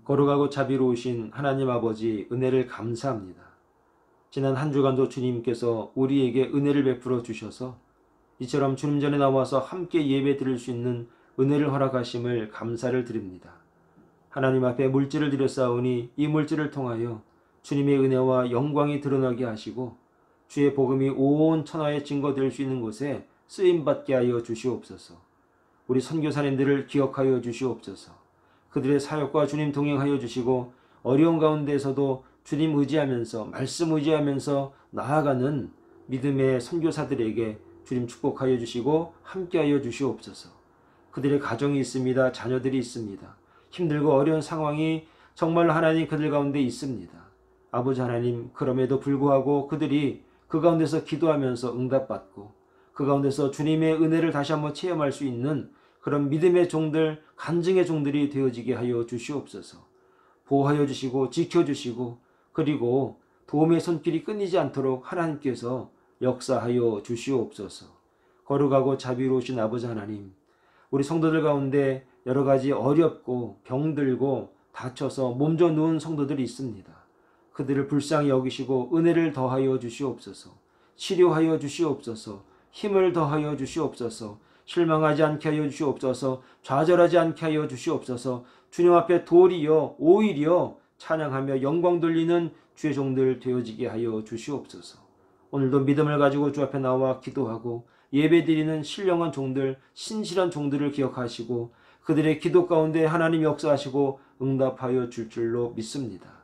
거룩하고 자비로우신 하나님 아버지 은혜를 감사합니다. 지난 한 주간도 주님께서 우리에게 은혜를 베풀어 주셔서 이처럼 주님 전에 나와서 함께 예배 드릴 수 있는 은혜를 허락하심을 감사를 드립니다. 하나님 앞에 물질을 드렸사오니 이 물질을 통하여 주님의 은혜와 영광이 드러나게 하시고 주의 복음이 온 천하에 증거될 수 있는 곳에 쓰임받게 하여 주시옵소서. 우리 선교사님들을 기억하여 주시옵소서. 그들의 사역과 주님 동행하여 주시고 어려운 가운데에서도 주님 의지하면서 말씀 의지하면서 나아가는 믿음의 선교사들에게 주님 축복하여 주시고 함께하여 주시옵소서. 그들의 가정이 있습니다. 자녀들이 있습니다. 힘들고 어려운 상황이 정말 하나님 그들 가운데 있습니다. 아버지 하나님, 그럼에도 불구하고 그들이 그 가운데서 기도하면서 응답받고 그 가운데서 주님의 은혜를 다시 한번 체험할 수 있는 그런 믿음의 종들, 간증의 종들이 되어지게 하여 주시옵소서. 보호하여 주시고 지켜주시고 그리고 도움의 손길이 끊이지 않도록 하나님께서 역사하여 주시옵소서. 거룩하고 자비로우신 아버지 하나님, 우리 성도들 가운데 여러 가지 어렵고 병들고 다쳐서 몸져 누운 성도들이 있습니다. 그들을 불쌍히 여기시고 은혜를 더하여 주시옵소서. 치료하여 주시옵소서. 힘을 더하여 주시옵소서. 실망하지 않게 하여 주시옵소서. 좌절하지 않게 하여 주시옵소서. 주님 앞에 도리어 오히려 찬양하며 영광 돌리는 주의 종들 되어지게 하여 주시옵소서. 오늘도 믿음을 가지고 주 앞에 나와 기도하고 예배드리는 신령한 종들, 신실한 종들을 기억하시고 그들의 기도 가운데 하나님 역사하시고 응답하여 줄 줄로 믿습니다.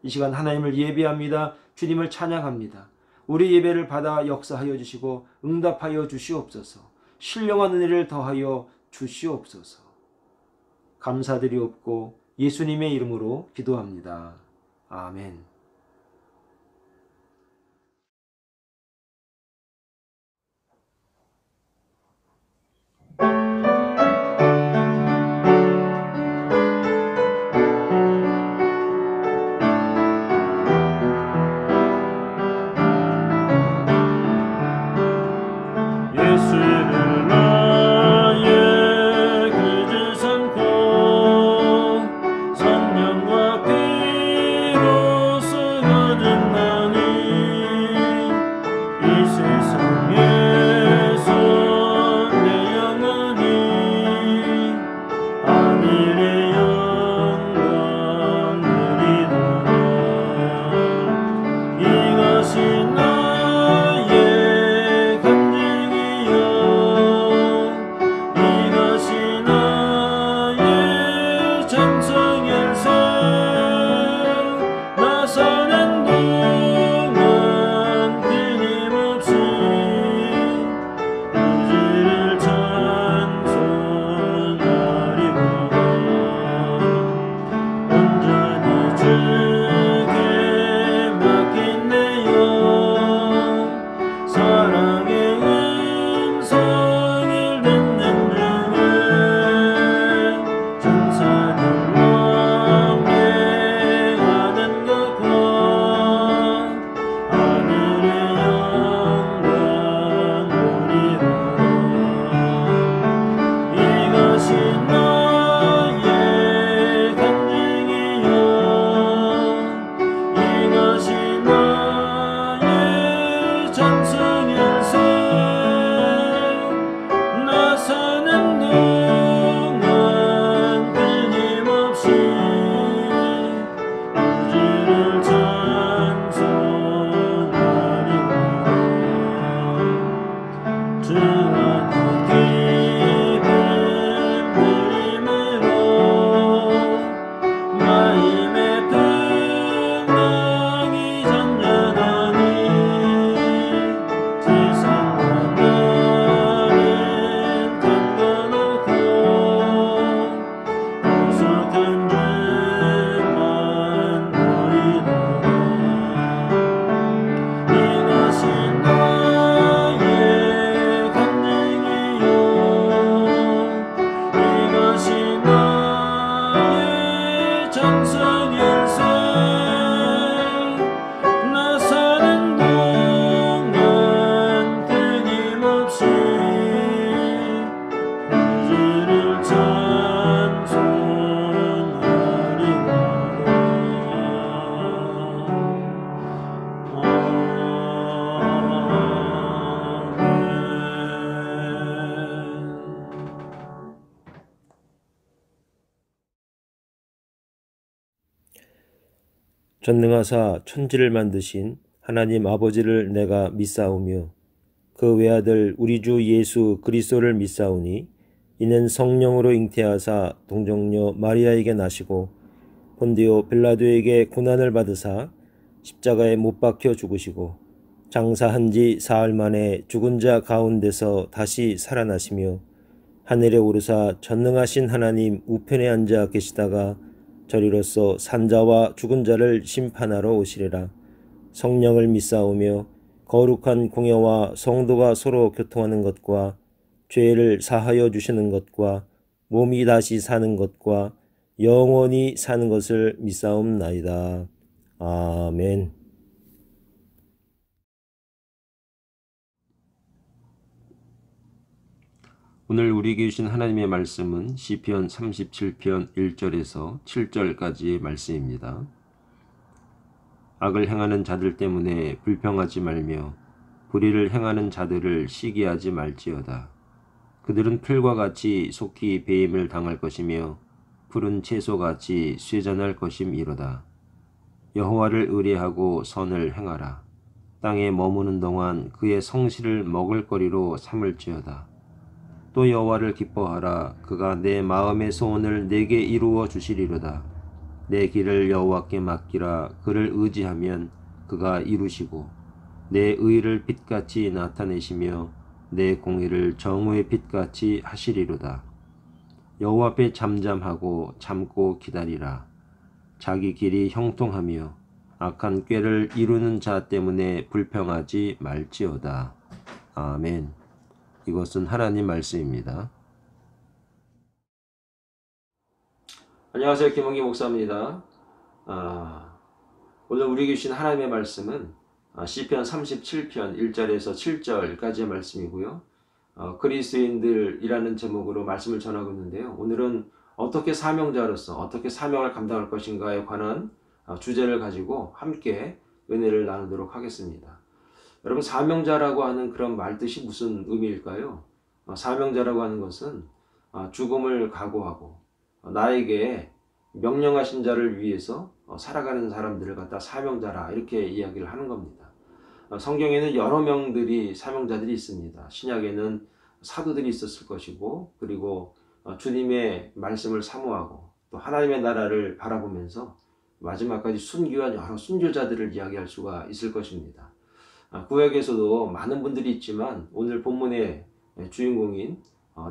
이 시간 하나님을 예배합니다. 주님을 찬양합니다. 우리 예배를 받아 역사하여 주시고 응답하여 주시옵소서. 신령한 은혜를 더하여 주시옵소서. 감사드리옵고 예수님의 이름으로 기도합니다. 아멘. 예수를 나의 구주 삼고 성령과 피로써 거듭나니 이 세상에서 내 영혼이 하늘의 영광 누리도록 이것이 나의 나서는 동안 끊임없이 우주를 찬송하리로다. 온전히 주께 맡긴 내 영 사랑의 음성을 듣는 중에 천사들 나서는 동안 끊임없이 우주를 찬송하리로다. 주 안에 기쁨 누림으로 마음의 평강이 전전하니 세상과 나를 덮어놓고 구속한 줄만 보이도다. 이것이 나의 간증이요 이것이 나의 전성일세 나서는 동안 끊임없이 우주를 찬송하리로다. 전능하사 천지를 만드신 하나님 아버지를 내가 믿사오며 그 외아들 우리 주 예수 그리스도를 믿사오니 이는 성령으로 잉태하사 동정녀 마리아에게 나시고 본디오 빌라도에게 고난을 받으사 십자가에 못 박혀 죽으시고 장사한 지 사흘 만에 죽은 자 가운데서 다시 살아나시며 하늘에 오르사 전능하신 하나님 우편에 앉아 계시다가 저리로서 산자와 죽은 자를 심판하러 오시리라. 성령을 믿사오며 거룩한 공예와 성도가 서로 교통하는 것과 죄를 사하여 주시는 것과 몸이 다시 사는 것과 영원히 사는 것을 믿사옵나이다. 아멘. 오늘 우리에게 주신 하나님의 말씀은 시편 37편 1절에서 7절까지의 말씀입니다. 악을 행하는 자들 때문에 불평하지 말며 불의를 행하는 자들을 시기하지 말지어다. 그들은 풀과 같이 속히 배임을 당할 것이며 푸른 채소같이 쇠잔할 것임이로다. 여호와를 의뢰하고 선을 행하라. 땅에 머무는 동안 그의 성실을 먹을거리로 삼을지어다. 또 여호와를 기뻐하라. 그가 내 마음의 소원을 내게 이루어 주시리로다. 내 길을 여호와께 맡기라. 그를 의지하면 그가 이루시고 내 의를 빛같이 나타내시며 내 공의를 정오의 빛같이 하시리로다. 여호와 앞에 잠잠하고 참고 기다리라. 자기 길이 형통하며 악한 꾀를 이루는 자 때문에 불평하지 말지어다. 아멘. 이것은 하나님 말씀입니다. 안녕하세요. 김원기 목사입니다. 오늘 우리에게 주신 하나님의 말씀은 시편 37편 1절에서 7절까지의 말씀이고요. 그리스도인들이라는 제목으로 말씀을 전하고 있는데요. 오늘은 어떻게 사명자로서 어떻게 사명을 감당할 것인가에 관한 주제를 가지고 함께 은혜를 나누도록 하겠습니다. 여러분, 사명자라고 하는 그런 말뜻이 무슨 의미일까요? 사명자라고 하는 것은 죽음을 각오하고 나에게 명령하신 자를 위해서 살아가는 사람들을 갖다 사명자라 이렇게 이야기를 하는 겁니다. 성경에는 여러 명들이 사명자들이 있습니다. 신약에는 사도들이 있었을 것이고, 그리고 주님의 말씀을 사모하고 또 하나님의 나라를 바라보면서 마지막까지 순교한 여러 순교자들을 이야기할 수가 있을 것입니다. 구약에서도 많은 분들이 있지만 오늘 본문의 주인공인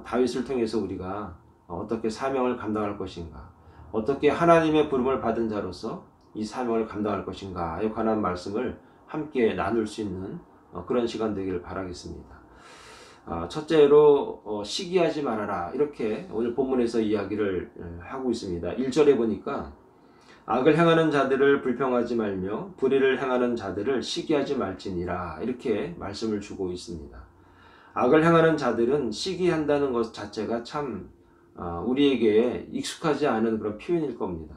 다윗을 통해서 우리가 어떻게 사명을 감당할 것인가, 어떻게 하나님의 부름을 받은 자로서 이 사명을 감당할 것인가에 관한 말씀을 함께 나눌 수 있는 그런 시간 되기를 바라겠습니다. 첫째로 시기하지 말아라, 이렇게 오늘 본문에서 이야기를 하고 있습니다. 1절에 보니까 악을 행하는 자들을 불평하지 말며 불의를 행하는 자들을 시기하지 말지니라, 이렇게 말씀을 주고 있습니다. 악을 행하는 자들은 시기한다는 것 자체가 참 우리에게 익숙하지 않은 그런 표현일 겁니다.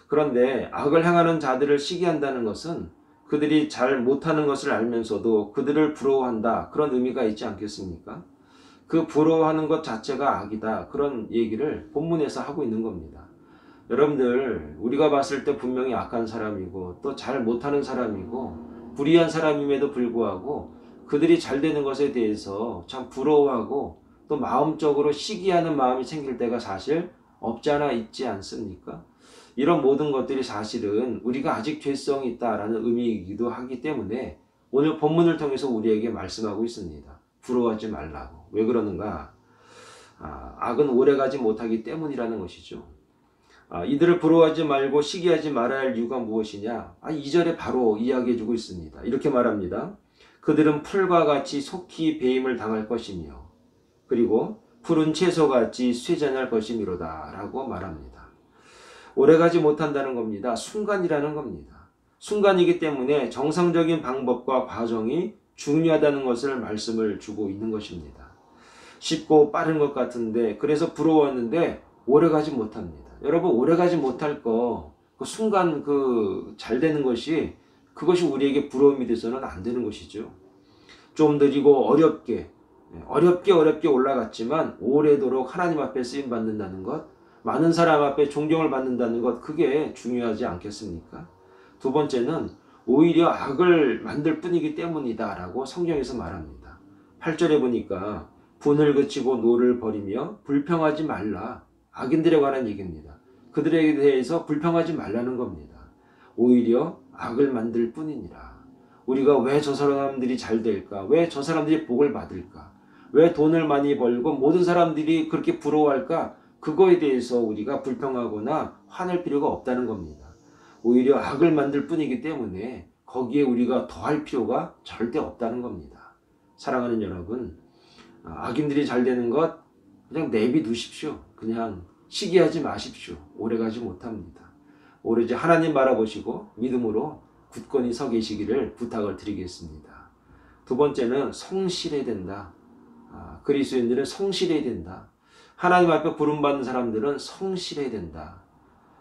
그런데 악을 행하는 자들을 시기한다는 것은 그들이 잘 못하는 것을 알면서도 그들을 부러워한다, 그런 의미가 있지 않겠습니까? 그 부러워하는 것 자체가 악이다, 그런 얘기를 본문에서 하고 있는 겁니다. 여러분들, 우리가 봤을 때 분명히 악한 사람이고 또 잘 못하는 사람이고 불의한 사람임에도 불구하고 그들이 잘 되는 것에 대해서 참 부러워하고 또 마음적으로 시기하는 마음이 생길 때가 사실 없지 않아 있지 않습니까? 이런 모든 것들이 사실은 우리가 아직 죄성이 있다라는 의미이기도 하기 때문에 오늘 본문을 통해서 우리에게 말씀하고 있습니다. 부러워하지 말라고. 왜 그러는가? 악은 오래가지 못하기 때문이라는 것이죠. 이들을 부러워하지 말고 시기하지 말아야 할 이유가 무엇이냐? 2절에 바로 이야기해주고 있습니다. 이렇게 말합니다. 그들은 풀과 같이 속히 배임을 당할 것이며 그리고 푸른 채소같이 쇠잔할 것이미로다 라고 말합니다. 오래가지 못한다는 겁니다. 순간이라는 겁니다. 순간이기 때문에 정상적인 방법과 과정이 중요하다는 것을 말씀을 주고 있는 것입니다. 쉽고 빠른 것 같은데 그래서 부러웠는데 오래가지 못합니다. 여러분, 오래가지 못할 거, 그 순간 잘 되는 것이, 그것이 우리에게 부러움이 돼서는 안 되는 것이죠. 좀 느리고 어렵게 올라갔지만 오래도록 하나님 앞에 쓰임 받는다는 것, 많은 사람 앞에 존경을 받는다는 것, 그게 중요하지 않겠습니까? 두 번째는 오히려 악을 만들 뿐이기 때문이다 라고 성경에서 말합니다. 8절에 보니까 분을 그치고 노를 버리며 불평하지 말라. 악인들에 관한 얘기입니다. 그들에 대해서 불평하지 말라는 겁니다. 오히려 악을 만들 뿐이니라. 우리가 왜 저 사람들이 잘 될까? 왜 저 사람들이 복을 받을까? 왜 돈을 많이 벌고 모든 사람들이 그렇게 부러워할까? 그거에 대해서 우리가 불평하거나 화낼 필요가 없다는 겁니다. 오히려 악을 만들 뿐이기 때문에 거기에 우리가 더할 필요가 절대 없다는 겁니다. 사랑하는 여러분, 악인들이 잘 되는 것 그냥 내비두십시오. 그냥 시기하지 마십시오. 오래가지 못합니다. 오로지 하나님 바라보시고 믿음으로 굳건히 서 계시기를 부탁을 드리겠습니다. 두 번째는 성실해야 된다. 그리스도인들은 성실해야 된다. 하나님 앞에 부름받는 사람들은 성실해야 된다.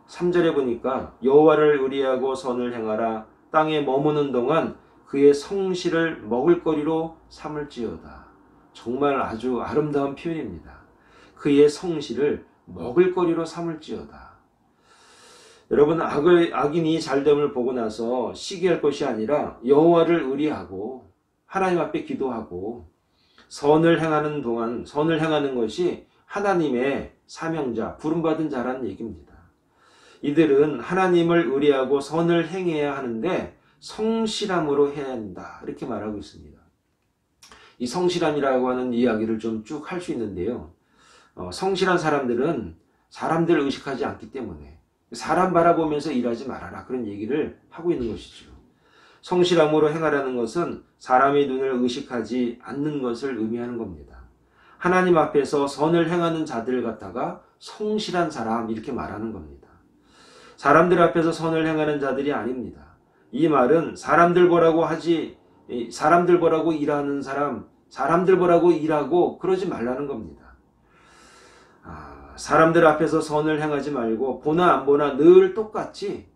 3절에 보니까 여호와를 의리하고 선을 행하라. 땅에 머무는 동안 그의 성실을 먹을거리로 삼을지어다. 정말 아주 아름다운 표현입니다. 그의 성실을 먹을거리로 삼을지어다. 여러분, 악인이 잘됨을 보고 나서 시기할 것이 아니라 여호와를 의리하고 하나님 앞에 기도하고 선을 행하는 동안 선을 행하는 것이 하나님의 사명자, 부름받은 자라는 얘기입니다. 이들은 하나님을 의리하고 선을 행해야 하는데 성실함으로 해야 한다. 이렇게 말하고 있습니다. 이 성실함이라고 하는 이야기를 좀 쭉 할 수 있는데요. 성실한 사람들은 사람들을 의식하지 않기 때문에 사람 바라보면서 일하지 말아라. 그런 얘기를 하고 있는 것이죠. 성실함으로 행하라는 것은 사람의 눈을 의식하지 않는 것을 의미하는 겁니다. 하나님 앞에서 선을 행하는 자들 갖다가 성실한 사람 이렇게 말하는 겁니다. 사람들 앞에서 선을 행하는 자들이 아닙니다. 이 말은 사람들 보라고 일하는 사람, 사람들 보라고 일하고 그러지 말라는 겁니다. 사람들 앞에서 선을 행하지 말고 보나 안 보나 늘 똑같이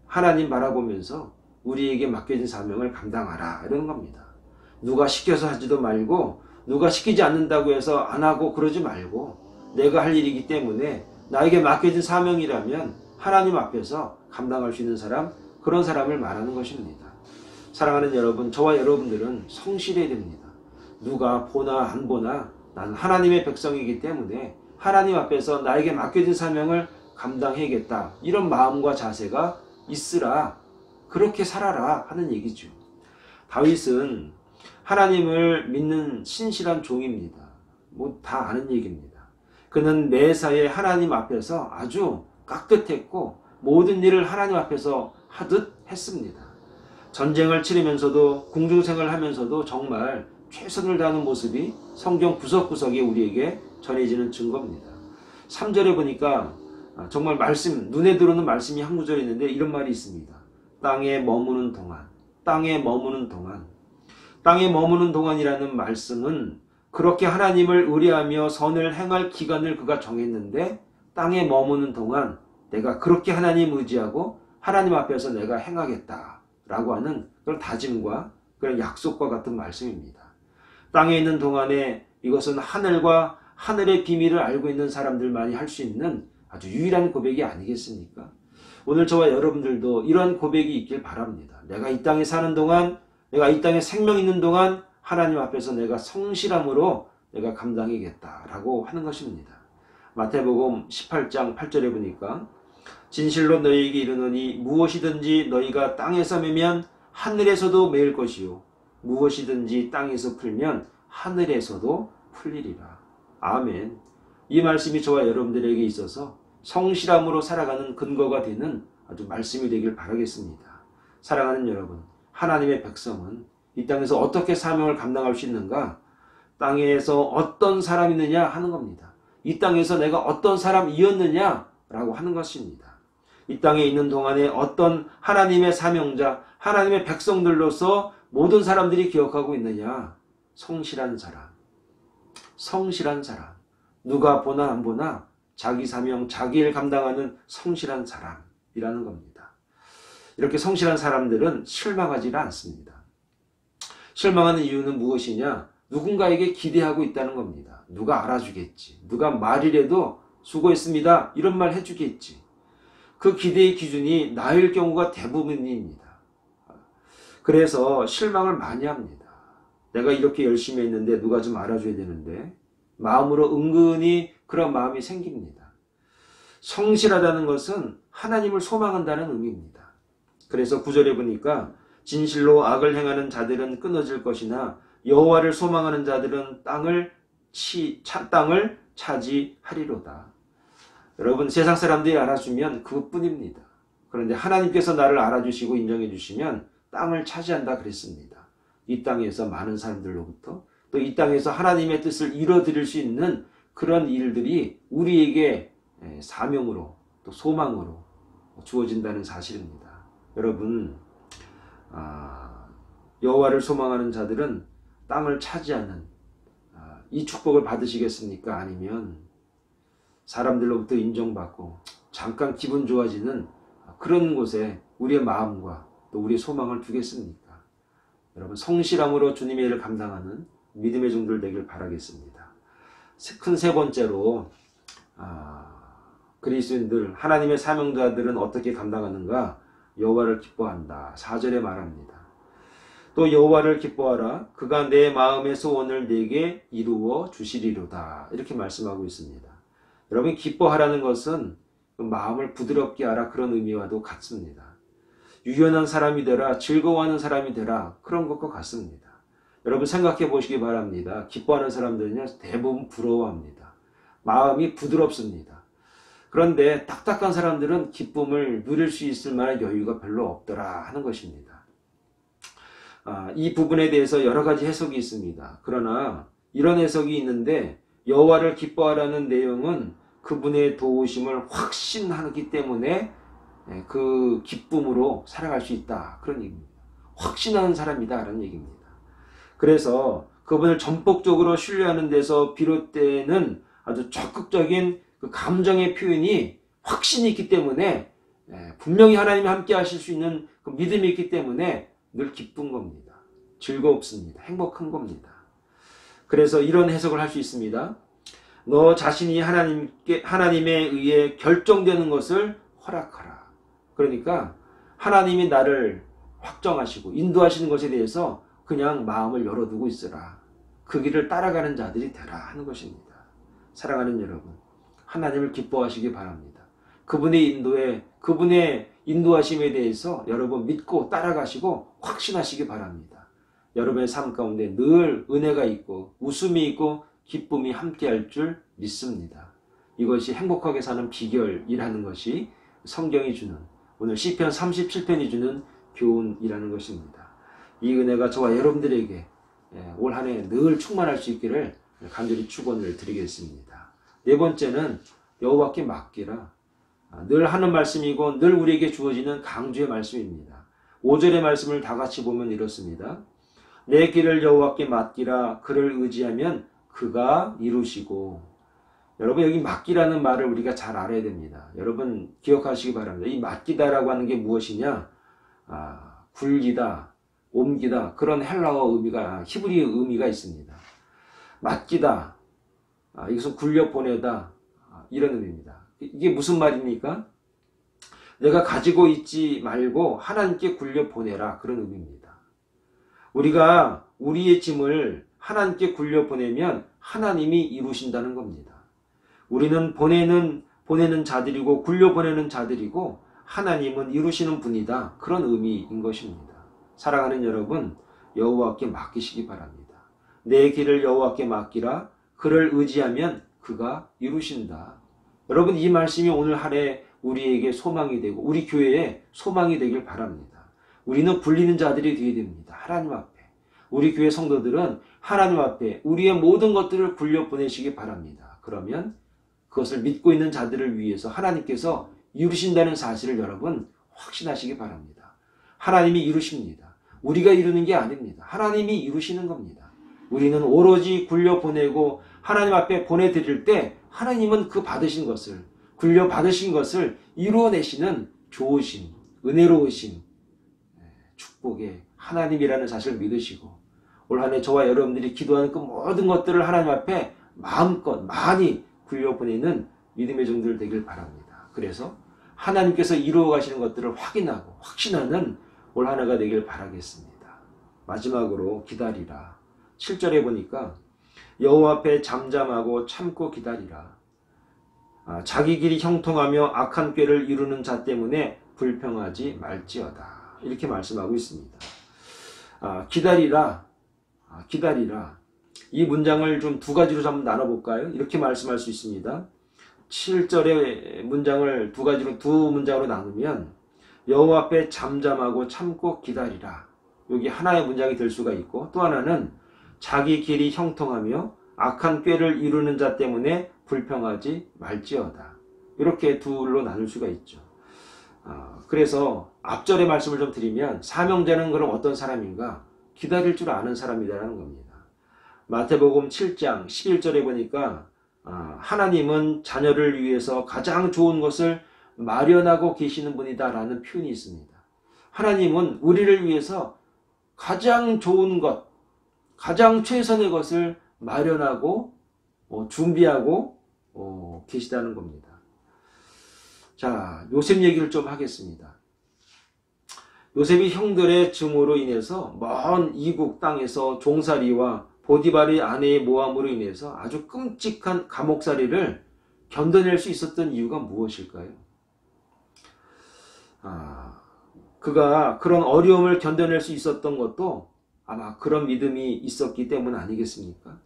하나님 바라보면서 우리에게 맡겨진 사명을 감당하라 이런 겁니다. 누가 시켜서 하지도 말고 누가 시키지 않는다고 해서 안 하고 그러지 말고 내가 할 일이기 때문에 나에게 맡겨진 사명이라면 하나님 앞에서 감당할 수 있는 사람, 그런 사람을 말하는 것입니다. 사랑하는 여러분, 저와 여러분들은 성실해야 됩니다. 누가 보나 안 보나 나는 하나님의 백성이기 때문에 하나님 앞에서 나에게 맡겨진 사명을 감당해야겠다. 이런 마음과 자세가 있으라. 그렇게 살아라 하는 얘기죠. 다윗은 하나님을 믿는 신실한 종입니다. 다 아는 얘기입니다. 그는 매사에 하나님 앞에서 아주 깍듯했고 모든 일을 하나님 앞에서 하듯 했습니다. 전쟁을 치르면서도 궁중생활을 하면서도 정말 최선을 다하는 모습이 성경 구석구석에 우리에게 전해지는 증거입니다. 3절에 보니까 정말 눈에 들어오는 말씀이 한 구절이 있는데 이런 말이 있습니다. 땅에 머무는 동안, 땅에 머무는 동안. 땅에 머무는 동안이라는 말씀은 그렇게 하나님을 의뢰하며 선을 행할 기간을 그가 정했는데 땅에 머무는 동안 내가 그렇게 하나님 의지하고 하나님 앞에서 내가 행하겠다라고 하는 그런 다짐과 그런 약속과 같은 말씀입니다. 땅에 있는 동안에 이것은 하늘과 하늘의 비밀을 알고 있는 사람들만이 할 수 있는 아주 유일한 고백이 아니겠습니까? 오늘 저와 여러분들도 이러한 고백이 있길 바랍니다. 내가 이 땅에 사는 동안, 내가 이 땅에 생명 있는 동안 하나님 앞에서 내가 성실함으로 내가 감당하겠다라고 하는 것입니다. 마태복음 18장 8절에 보니까 진실로 너희에게 이르노니 무엇이든지 너희가 땅에서 매면 하늘에서도 매일 것이요 무엇이든지 땅에서 풀면 하늘에서도 풀리리라. 아멘. 이 말씀이 저와 여러분들에게 있어서 성실함으로 살아가는 근거가 되는 아주 말씀이 되길 바라겠습니다. 사랑하는 여러분, 하나님의 백성은 이 땅에서 어떻게 사명을 감당할 수 있는가? 땅에서 어떤 사람이 있느냐 하는 겁니다. 이 땅에서 내가 어떤 사람이었느냐라고 하는 것입니다. 이 땅에 있는 동안에 어떤 하나님의 사명자, 하나님의 백성들로서 모든 사람들이 기억하고 있느냐? 성실한 사람. 성실한 사람. 누가 보나 안 보나 자기 사명, 자기 일 감당하는 성실한 사람이라는 겁니다. 이렇게 성실한 사람들은 실망하지는 않습니다. 실망하는 이유는 무엇이냐? 누군가에게 기대하고 있다는 겁니다. 누가 알아주겠지. 누가 말이라도 수고했습니다. 이런 말 해주겠지. 그 기대의 기준이 나일 경우가 대부분입니다. 그래서 실망을 많이 합니다. 내가 이렇게 열심히 했는데 누가 좀 알아줘야 되는데 마음으로 은근히 그런 마음이 생깁니다. 성실하다는 것은 하나님을 소망한다는 의미입니다. 그래서 9절에 보니까 진실로 악을 행하는 자들은 끊어질 것이나 여호와를 소망하는 자들은 땅을 차지하리로다. 여러분, 세상 사람들이 알아주면 그것뿐입니다. 그런데 하나님께서 나를 알아주시고 인정해 주시면 땅을 차지한다 그랬습니다. 이 땅에서 많은 사람들로부터 또 이 땅에서 하나님의 뜻을 이뤄드릴 수 있는 그런 일들이 우리에게 사명으로 또 소망으로 주어진다는 사실입니다. 여러분, 여호와를 소망하는 자들은 땅을 차지하는 이 축복을 받으시겠습니까? 아니면 사람들로부터 인정받고 잠깐 기분 좋아지는 그런 곳에 우리의 마음과 또 우리의 소망을 두겠습니까? 여러분, 성실함으로 주님의 일을 감당하는 믿음의 종들 되길 바라겠습니다. 큰 세 번째로 그리스도인들, 하나님의 사명자들은 어떻게 감당하는가? 여호와를 기뻐한다. 4절에 말합니다. 또 여호와를 기뻐하라. 그가 내 마음의 소원을 내게 이루어 주시리로다. 이렇게 말씀하고 있습니다. 여러분, 기뻐하라는 것은 마음을 부드럽게 하라, 그런 의미와도 같습니다. 유연한 사람이 되라, 즐거워하는 사람이 되라, 그런 것과 같습니다. 여러분, 생각해 보시기 바랍니다. 기뻐하는 사람들은요, 대부분 부러워합니다. 마음이 부드럽습니다. 그런데 딱딱한 사람들은 기쁨을 누릴 수 있을 만한 여유가 별로 없더라 하는 것입니다. 이 부분에 대해서 여러 가지 해석이 있습니다. 그러나 이런 해석이 있는데, 여호와를 기뻐하라는 내용은 그분의 도우심을 확신하기 때문에 그 기쁨으로 살아갈 수 있다, 그런 얘기입니다. 확신하는 사람이다 라는 얘기입니다. 그래서 그분을 전폭적으로 신뢰하는 데서 비롯되는 아주 적극적인 그 감정의 표현이 확신이 있기 때문에, 분명히 하나님이 함께 하실 수 있는 그 믿음이 있기 때문에 늘 기쁜 겁니다. 즐겁습니다. 행복한 겁니다. 그래서 이런 해석을 할 수 있습니다. 너 자신이 하나님에 의해 결정되는 것을 허락하라. 그러니까 하나님이 나를 확정하시고 인도하시는 것에 대해서 그냥 마음을 열어두고 있으라. 그 길을 따라가는 자들이 되라 하는 것입니다. 사랑하는 여러분, 하나님을 기뻐하시기 바랍니다. 그분의 인도하심에 대해서 여러분 믿고 따라가시고 확신하시기 바랍니다. 여러분의 삶 가운데 늘 은혜가 있고 웃음이 있고 기쁨이 함께할 줄 믿습니다. 이것이 행복하게 사는 비결이라는 것이 성경이 주는, 오늘 시편 37편이 주는 교훈이라는 것입니다. 이 은혜가 저와 여러분들에게 올 한 해 늘 충만할 수 있기를 간절히 축원을 드리겠습니다. 네 번째는 여호와께 맡기라. 늘 하는 말씀이고 늘 우리에게 주어지는 강조의 말씀입니다. 5절의 말씀을 다 같이 보면 이렇습니다. 내 길을 여호와께 맡기라. 그를 의지하면 그가 이루시고. 여러분, 여기 맡기라는 말을 우리가 잘 알아야 됩니다. 여러분 기억하시기 바랍니다. 이 맡기다라고 하는 게 무엇이냐? 굴기다, 옮기다, 그런 헬라어 의미가, 히브리 의미가 있습니다. 맡기다, 이것은 굴려 보내다, 이런 의미입니다. 이게 무슨 말입니까? 내가 가지고 있지 말고 하나님께 굴려 보내라, 그런 의미입니다. 우리가 우리의 짐을 하나님께 굴려 보내면 하나님이 이루신다는 겁니다. 우리는 보내는 자들이고 굴려 보내는 자들이고 하나님은 이루시는 분이다, 그런 의미인 것입니다. 사랑하는 여러분, 여호와께 맡기시기 바랍니다. 내 길을 여호와께 맡기라. 그를 의지하면 그가 이루신다. 여러분, 이 말씀이 오늘 한 해 우리에게 소망이 되고 우리 교회에 소망이 되길 바랍니다. 우리는 불리는 자들이 되어야 됩니다. 하나님 앞에. 우리 교회 성도들은 하나님 앞에 우리의 모든 것들을 굴려 보내시기 바랍니다. 그러면 그것을 믿고 있는 자들을 위해서 하나님께서 이루신다는 사실을 여러분 확신하시기 바랍니다. 하나님이 이루십니다. 우리가 이루는 게 아닙니다. 하나님이 이루시는 겁니다. 우리는 오로지 굴려 보내고 하나님 앞에 보내드릴 때 하나님은 그 받으신 것을, 굴려 받으신 것을 이루어내시는 좋으심, 은혜로우심, 축복의 하나님이라는 사실을 믿으시고 올 한 해 저와 여러분들이 기도하는 그 모든 것들을 하나님 앞에 마음껏 많이 굴려 보내는 믿음의 종들 되길 바랍니다. 그래서 하나님께서 이루어 가시는 것들을 확인하고 확신하는 올 한 해가 되길 바라겠습니다. 마지막으로 기다리라. 7절에 보니까 여호와 앞에 잠잠하고 참고 기다리라. 자기 길이 형통하며 악한 꾀를 이루는 자 때문에 불평하지 말지어다. 이렇게 말씀하고 있습니다. 기다리라. 기다리라. 이 문장을 좀 두 가지로 한번 나눠볼까요? 이렇게 말씀할 수 있습니다. 7절의 문장을 두 문장으로 나누면 여호와 앞에 잠잠하고 참고 기다리라. 여기 하나의 문장이 될 수가 있고, 또 하나는 자기 길이 형통하며 악한 꾀를 이루는 자 때문에 불평하지 말지어다. 이렇게 둘로 나눌 수가 있죠. 그래서 앞절의 말씀을 좀 드리면 사명자는 그럼 어떤 사람인가? 기다릴 줄 아는 사람이라는 겁니다. 마태복음 7장 11절에 보니까 하나님은 자녀를 위해서 가장 좋은 것을 마련하고 계시는 분이다 라는 표현이 있습니다. 하나님은 우리를 위해서 가장 좋은 것, 가장 최선의 것을 마련하고 준비하고 계시다는 겁니다. 자, 요셉 얘기를 좀 하겠습니다. 요셉이 형들의 증오로 인해서 먼 이국 땅에서 종살이와 보디발의 아내의 모함으로 인해서 아주 끔찍한 감옥살이를 견뎌낼 수 있었던 이유가 무엇일까요? 그가 그런 어려움을 견뎌낼 수 있었던 것도 아마 그런 믿음이 있었기 때문 아니겠습니까?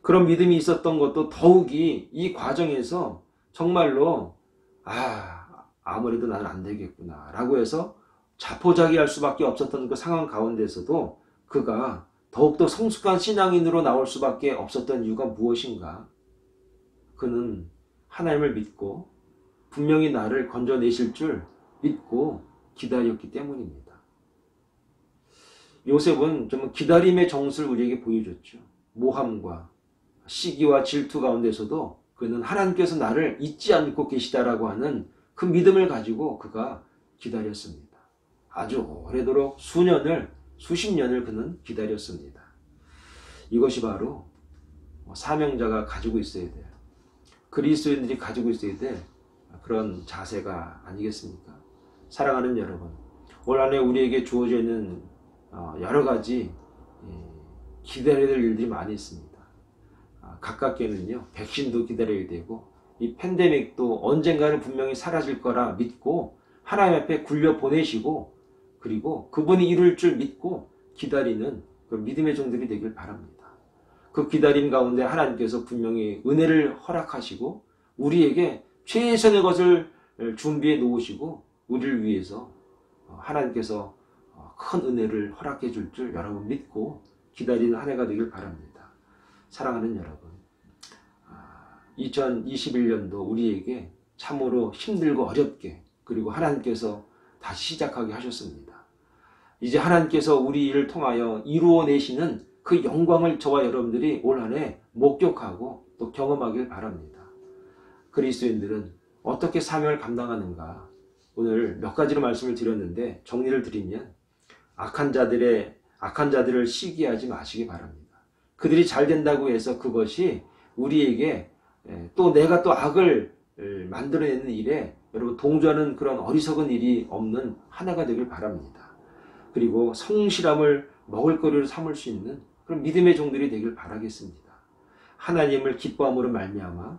그런 믿음이 있었던 것도 더욱이 이 과정에서 정말로 아무래도 나는 안 되겠구나 라고 해서 자포자기할 수밖에 없었던 그 상황 가운데서도 그가 더욱더 성숙한 신앙인으로 나올 수밖에 없었던 이유가 무엇인가? 그는 하나님을 믿고 분명히 나를 건져내실 줄 믿고 기다렸기 때문입니다. 요셉은 좀 기다림의 정수를 우리에게 보여줬죠. 모함과 시기와 질투 가운데서도 그는 하나님께서 나를 잊지 않고 계시다라고 하는 그 믿음을 가지고 그가 기다렸습니다. 아주 오래도록 수십 년을 그는 기다렸습니다. 이것이 바로 사명자가 가지고 있어야 돼요. 그리스도인들이 가지고 있어야 될 그런 자세가 아니겠습니까? 사랑하는 여러분, 올 한 해 우리에게 주어져 있는 여러 가지 기다려야 될 일들이 많이 있습니다. 가깝게는요, 백신도 기다려야 되고 이 팬데믹도 언젠가는 분명히 사라질 거라 믿고 하나님 앞에 굴려 보내시고, 그리고 그분이 이룰 줄 믿고 기다리는 그 믿음의 종들이 되길 바랍니다. 그 기다림 가운데 하나님께서 분명히 은혜를 허락하시고 우리에게 최선의 것을 준비해 놓으시고 우리를 위해서 하나님께서 큰 은혜를 허락해 줄 여러분 믿고 기다리는 한 해가 되길 바랍니다. 사랑하는 여러분, 2021년도 우리에게 참으로 힘들고 어렵게, 그리고 하나님께서 다시 시작하게 하셨습니다. 이제 하나님께서 우리 일을 통하여 이루어내시는 그 영광을 저와 여러분들이 올 한 해 목격하고 또 경험하길 바랍니다. 그리스도인들은 어떻게 사명을 감당하는가? 오늘 몇 가지로 말씀을 드렸는데 정리를 드리면 악한 자들을 시기하지 마시기 바랍니다. 그들이 잘 된다고 해서 그것이 우리에게 또 내가 또 악을 만들어내는 일에 여러분 동조하는 그런 어리석은 일이 없는 하나가 되길 바랍니다. 그리고 성실함을 먹을거리로 삼을 수 있는 그런 믿음의 종들이 되길 바라겠습니다. 하나님을 기뻐함으로 말미암아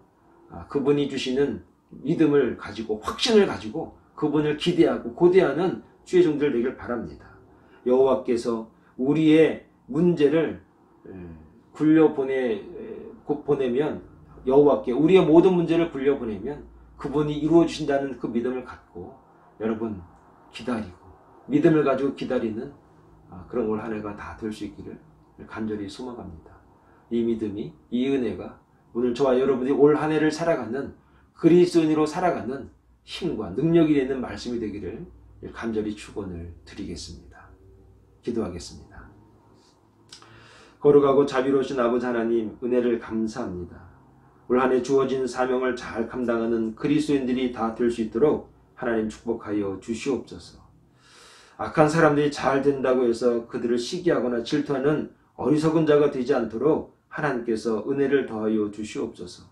그분이 주시는 믿음을 가지고 확신을 가지고 그분을 기대하고 고대하는 주의 종들 되길 바랍니다. 여호와께서 우리의 문제를 보내면 여호와께 우리의 모든 문제를 굴려보내면 그분이 이루어 주신다는 그 믿음을 갖고 여러분 기다리고 믿음을 가지고 기다리는 그런 올 한 해가 다 될 수 있기를 간절히 소망합니다. 이 믿음이, 이 은혜가 오늘 저와 여러분이 올 한 해를 살아가는 그리스도인으로 살아가는 힘과 능력이 되는 말씀이 되기를 간절히 축원을 드리겠습니다. 기도하겠습니다. 거룩하고 자비로우신 아버지 하나님, 은혜를 감사합니다. 올 한 해 주어진 사명을 잘 감당하는 그리스도인들이 다 될 수 있도록 하나님 축복하여 주시옵소서. 악한 사람들이 잘 된다고 해서 그들을 시기하거나 질투하는 어리석은 자가 되지 않도록 하나님께서 은혜를 더하여 주시옵소서.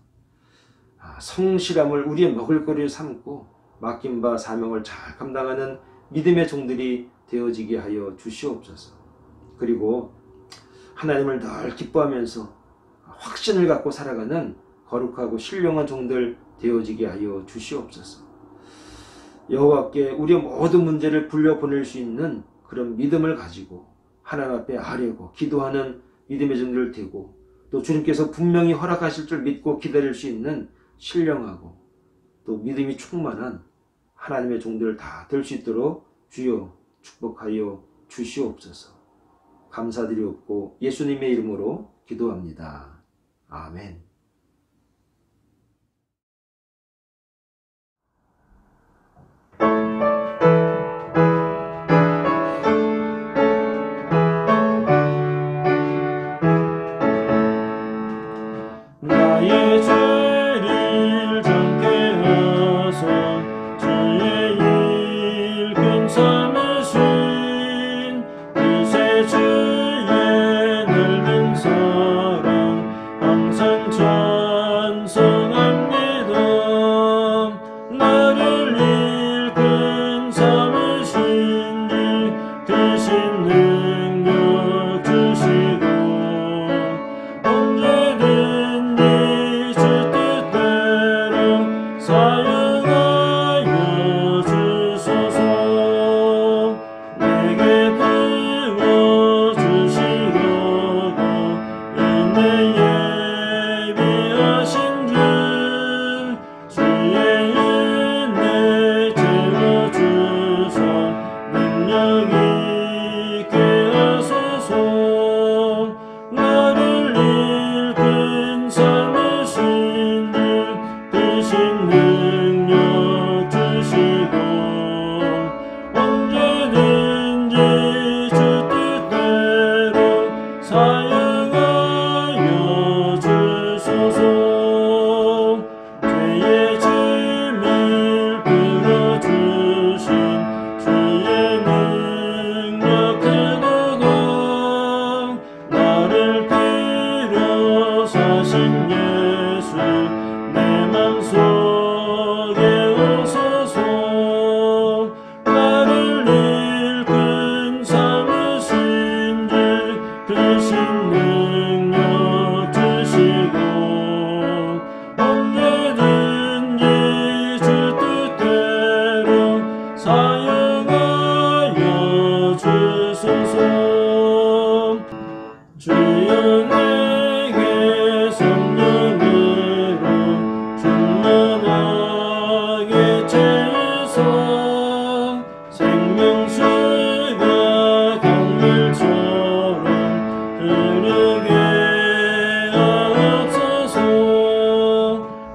성실함을 우리의 먹을거리를 삼고 맡긴 바 사명을 잘 감당하는 믿음의 종들이 되어지게 하여 주시옵소서. 그리고 하나님을 늘 기뻐하면서 확신을 갖고 살아가는 거룩하고 신령한 종들 되어지게 하여 주시옵소서. 여호와께 우리의 모든 문제를 불려보낼 수 있는 그런 믿음을 가지고 하나님 앞에 아뢰고 기도하는 믿음의 종들 되고, 또 주님께서 분명히 허락하실 줄 믿고 기다릴 수 있는 신령하고 또 믿음이 충만한 하나님의 종들 다 될 수 있도록 주여 축복하여 주시옵소서. 감사드리옵고 예수님의 이름으로 기도합니다. 아멘. 나의 죄를 정케 하사 주의 일 근삼으신 그새 주의 넓은 사랑 항상 찬송합니다. 나를 일 근삼으신 주 대신 능력 주시고 언제든지 주 뜻대로 사용하여 주소서. 내게 부어주시려고 은혜 예비하신 주 주의 은혜 채워주사 능력 있게 하소서. 나를 일꾼 삼으신 주 대신 능력 주시고 언제든지 주 뜻대로 사용하여 주소서. 죄의 짐을 풀어주신 주의 능력 크도다. 나를 필요 사신 예수 내 맘속에 오소서. 나를 일꾼 삼으신 주 대신 능력 주시고 언제든지 주 뜻대로 사용하여 주소서. 주여 내게 성령으로 충만하게 채우소. 생명수가 강물처럼 흐르게 하옵소서.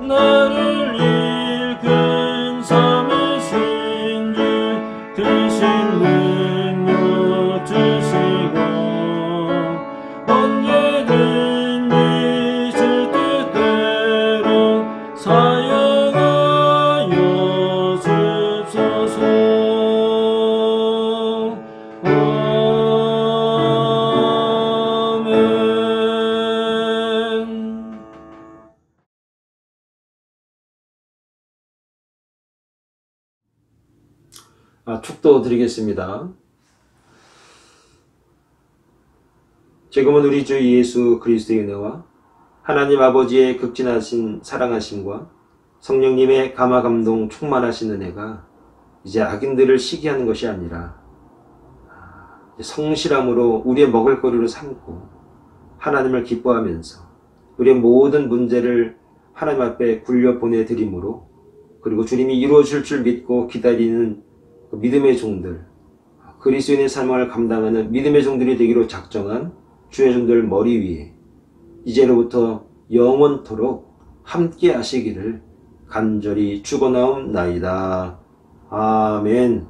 나를 일꾼 삼으신 주 대신 능력 주시고 언제든지 주 뜻대로 사용하여 주소서. 아멘. 축도 드리겠습니다. 지금은 우리 주 예수 그리스도의 은혜와 하나님 아버지의 극진하신 사랑하심과 성령님의 감화감동 충만하신 은혜가 이제 악인들을 시기하는 것이 아니라 성실함으로 우리의 먹을거리로 삼고 하나님을 기뻐하면서 우리의 모든 문제를 하나님 앞에 굴려 보내드림으로, 그리고 주님이 이루어질 줄 믿고 기다리는 그 믿음의 종들, 그리스도인의 삶을 감당하는 믿음의 종들이 되기로 작정한 주의 종들 머리 위에 이제로부터 영원토록 함께 하시기를 간절히 축원하옵나이다. 아멘.